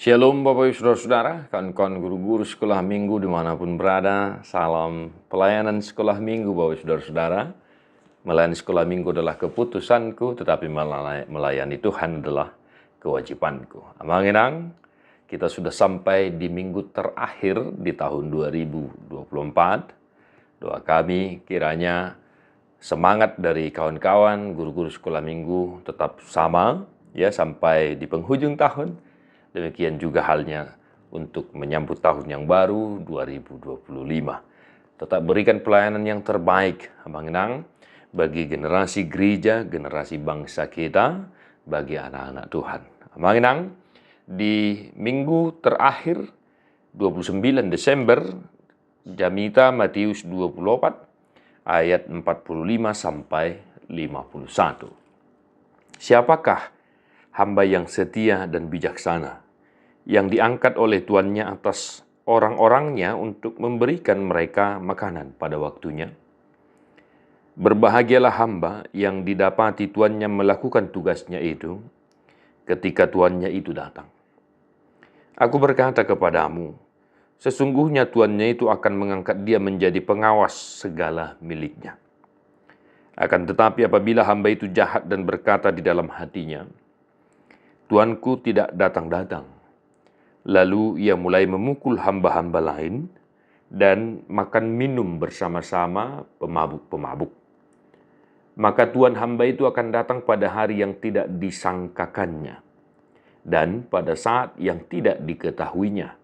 Shalom Bapak Ibu Saudara-saudara, kawan-kawan guru-guru sekolah minggu dimanapun berada. Salam pelayanan sekolah minggu Bapak Ibu Saudara-saudara. Melayani sekolah minggu adalah keputusanku, tetapi melayani Tuhan adalah kewajibanku. Amanginang, kita sudah sampai di minggu terakhir di tahun 2024. Doa kami kiranya semangat dari kawan-kawan guru-guru sekolah minggu tetap sama ya sampai di penghujung tahun. Demikian juga halnya untuk menyambut tahun yang baru 2025. Tetap berikan pelayanan yang terbaik, Amanginang, bagi generasi gereja, generasi bangsa kita, bagi anak-anak Tuhan. Amanginang, di minggu terakhir 29 Desember, Jamita Matius 24 ayat 45 sampai 51. Siapakah hamba yang setia dan bijaksana, yang diangkat oleh tuannya atas orang-orangnya untuk memberikan mereka makanan pada waktunya? Berbahagialah hamba yang didapati tuannya melakukan tugasnya itu ketika tuannya itu datang. Aku berkata kepadamu, sesungguhnya tuannya itu akan mengangkat dia menjadi pengawas segala miliknya. Akan tetapi apabila hamba itu jahat dan berkata di dalam hatinya, Tuanku tidak datang-datang, lalu ia mulai memukul hamba-hamba lain dan makan minum bersama-sama pemabuk-pemabuk, maka tuan hamba itu akan datang pada hari yang tidak disangkakannya dan pada saat yang tidak diketahuinya,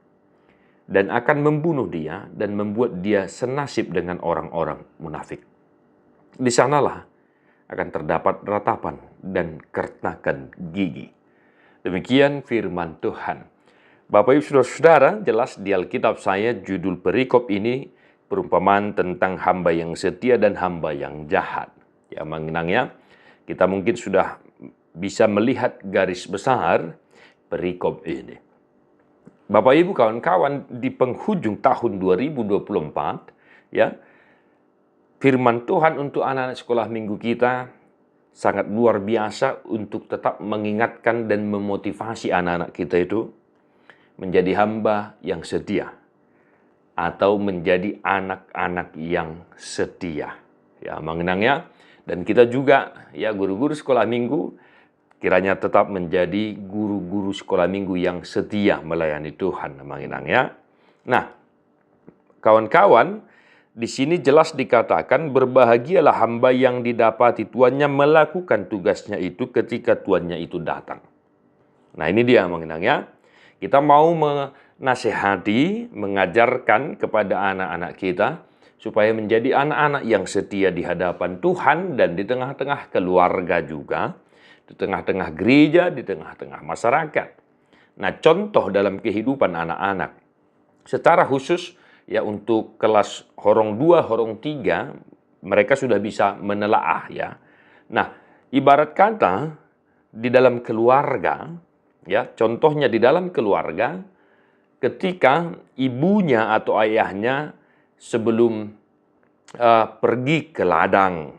dan akan membunuh dia dan membuat dia senasib dengan orang-orang munafik. Di sanalah akan terdapat ratapan dan kertakan gigi. Demikian firman Tuhan. Bapak Ibu Saudara-saudara, jelas di Alkitab saya judul perikop ini perumpamaan tentang hamba yang setia dan hamba yang jahat. Ya, mengenangnya kita mungkin sudah bisa melihat garis besar perikop ini. Bapak Ibu kawan-kawan, di penghujung tahun 2024, ya, firman Tuhan untuk anak-anak sekolah minggu kita sangat luar biasa untuk tetap mengingatkan dan memotivasi anak-anak kita itu menjadi hamba yang setia atau menjadi anak-anak yang setia. Ya, mengenangnya. Dan kita juga ya guru-guru sekolah minggu kiranya tetap menjadi guru-guru sekolah minggu yang setia melayani Tuhan, mengenangnya. Nah, kawan-kawan, di sini jelas dikatakan berbahagialah hamba yang didapati tuannya melakukan tugasnya itu ketika tuannya itu datang. Nah, ini dia mengenangnya. Kita mau menasehati, mengajarkan kepada anak-anak kita supaya menjadi anak-anak yang setia di hadapan Tuhan dan di tengah-tengah keluarga juga, di tengah-tengah gereja, di tengah-tengah masyarakat. Nah, contoh dalam kehidupan anak-anak secara khusus ya untuk kelas horong 2, horong 3, mereka sudah bisa menelaah ya. Nah, ibarat kata di dalam keluarga, ya, contohnya di dalam keluarga, ketika ibunya atau ayahnya sebelum pergi ke ladang,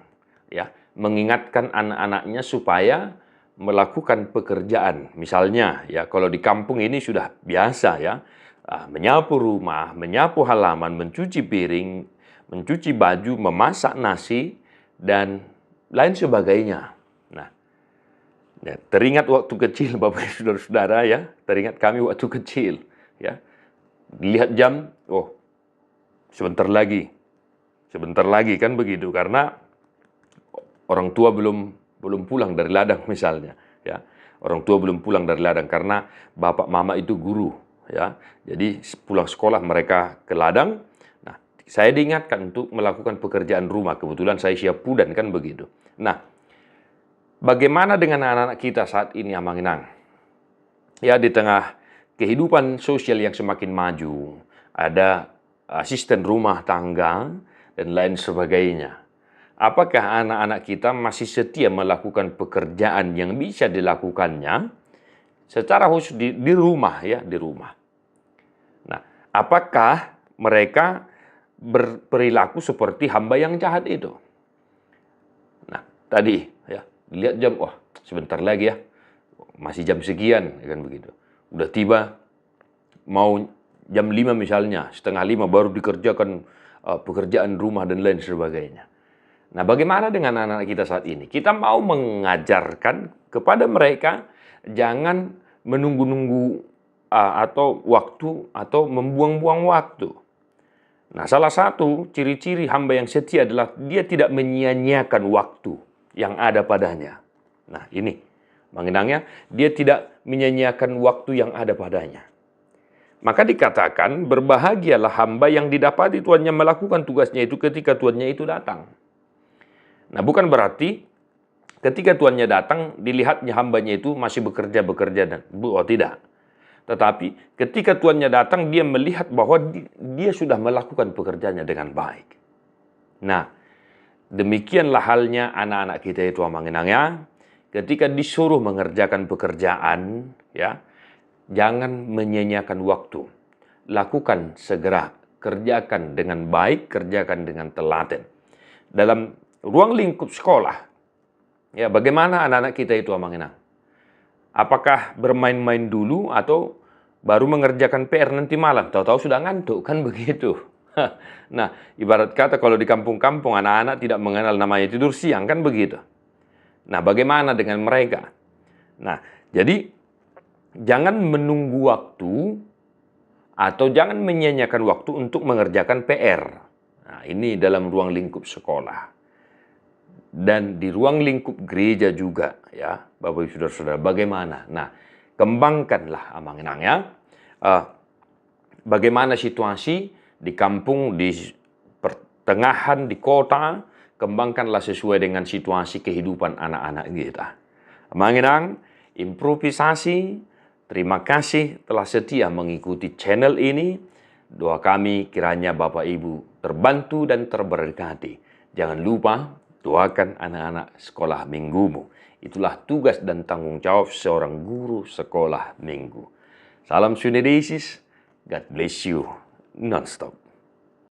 ya, mengingatkan anak-anaknya supaya melakukan pekerjaan. Misalnya, ya, kalau di kampung ini sudah biasa ya, menyapu rumah, menyapu halaman, mencuci piring, mencuci baju, memasak nasi, dan lain sebagainya. Nah, ya, teringat waktu kecil Bapak Ibu Saudara-saudara ya, teringat kami waktu kecil ya. Lihat jam, oh sebentar lagi kan begitu, karena orang tua belum pulang dari ladang misalnya ya. Orang tua belum pulang dari ladang karena bapak mama itu guru. Ya, jadi pulang sekolah mereka ke ladang. Nah, saya diingatkan untuk melakukan pekerjaan rumah. Kebetulan saya siap pudan kan begitu. Nah, bagaimana dengan anak-anak kita saat ini, Amanginang? Ya, di tengah kehidupan sosial yang semakin maju, ada asisten rumah tangga dan lain sebagainya. Apakah anak-anak kita masih setia melakukan pekerjaan yang bisa dilakukannya secara khusus di rumah ya, di rumah? Nah, apakah mereka berperilaku seperti hamba yang jahat itu? Nah, tadi ya, lihat jam, wah sebentar lagi ya, masih jam sekian, kan begitu. Udah tiba mau jam 5 misalnya, setengah 5 baru dikerjakan pekerjaan rumah dan lain sebagainya. Nah, bagaimana dengan anak-anak kita saat ini? Kita mau mengajarkan kepada mereka jangan menunggu-nunggu atau waktu atau membuang-buang waktu. Nah, salah satu ciri-ciri hamba yang setia adalah dia tidak menyia-nyiakan waktu yang ada padanya. Nah, ini mengenangnya, dia tidak menyia-nyiakan waktu yang ada padanya. Maka dikatakan, berbahagialah hamba yang didapati tuannya melakukan tugasnya itu ketika tuannya itu datang. Nah, bukan berarti ketika tuannya datang, dilihatnya hambanya itu masih bekerja dan tidak. Tetapi ketika tuannya datang, dia melihat bahwa dia sudah melakukan pekerjaannya dengan baik. Nah, demikianlah halnya anak-anak kita itu amanginangnya. Ketika disuruh mengerjakan pekerjaan, ya, jangan menyia-nyiakan waktu. Lakukan segera, kerjakan dengan baik, kerjakan dengan telaten. Dalam ruang lingkup sekolah, ya, bagaimana anak-anak kita itu amanginang? Apakah bermain-main dulu atau baru mengerjakan PR nanti malam? Tahu-tahu sudah ngantuk, kan begitu. Nah, ibarat kata kalau di kampung-kampung anak-anak tidak mengenal namanya tidur siang, kan begitu. Nah, bagaimana dengan mereka? Nah, jadi jangan menunggu waktu atau jangan menyia-nyiakan waktu untuk mengerjakan PR. Nah, ini dalam ruang lingkup sekolah. Dan di ruang lingkup gereja juga, ya, Bapak Ibu Saudara-saudara, bagaimana? Nah, kembangkanlah amanginangnya. Bagaimana situasi di kampung, di pertengahan, di kota, kembangkanlah sesuai dengan situasi kehidupan anak-anak kita. Amanginang, improvisasi, terima kasih telah setia mengikuti channel ini. Doa kami kiranya Bapak Ibu terbantu dan terberkati. Jangan lupa doakan anak-anak sekolah minggumu. Itulah tugas dan tanggung jawab seorang guru sekolah minggu. Salam Sunedesis, God bless you non-stop.